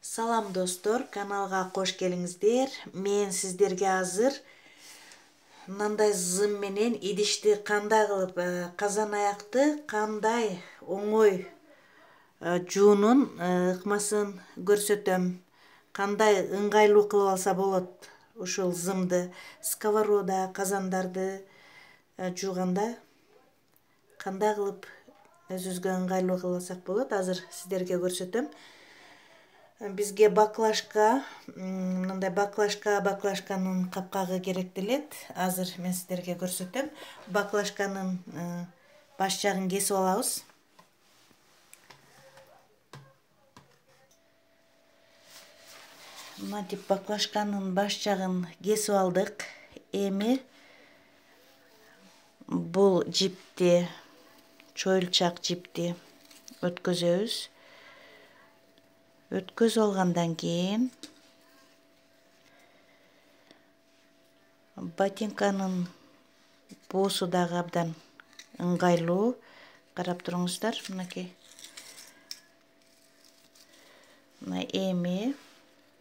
Салам достор, каналга кош келиңиздер. Мен сиздерге азыр мындай зым менен идишти кандай кылып казан аякты кандай оңой жуунун ыкмасын көрсөтөм. Кандай ыңгайлуу кылып алса болот ушул зымды сковорода, казандарды жууганда кандай кылып өзүбүзгө ыңгайлуу кылып алсак болот. Азыр сиздерге көрсөтөм. Бизге баклажка, мындай баклажканын капкагы керектелет. Азыр мен сиздерге көрсөтөм. Баклажканын баш жагын кесип алабыз. Мынтип баклажканын баш жагын кесип алдык. Эми бул жипти, чоюлчак жипти өткөзөбүз. Өткөзүп алгандан кийин ботинканын боосу дагы абдан ыңгайлуу. Карап туруңуздар, мынакей. Мына эми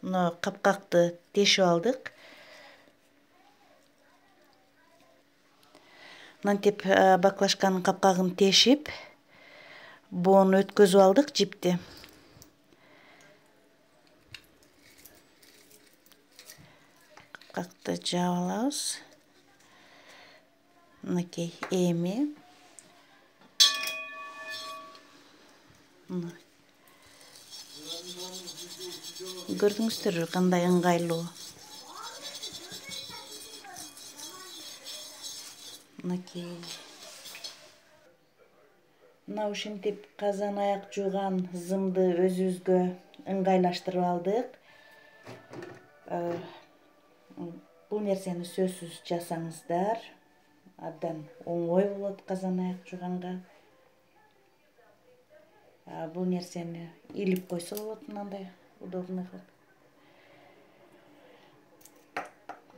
мына капкакты тешип алдык. Мынтип баклажканын капкагын тешип, боону өткөзүп алдык жипти. Капкакты жаап алабыз. Мынакей эми көрдүңүздөрбү кандай ыңгайлуу. Мынакей. Мына ушинтип казан аяк жууган зымды өзүбүзгө ыңгайлаштырып алдык. Бул нерсени сөзсүз жасаңыздар. Абдан оңой болот казан аяк жууганга. Бул нерсени илип койсо болот, мындай удобный кылып.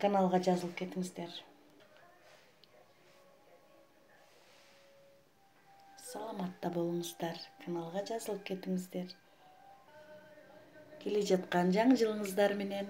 Каналга жазылып кетиңиздер. Саламатта болуңуздар. Каналга жазылып кетиңиздер. Келе жаткан жаңы жылыңыздар менен.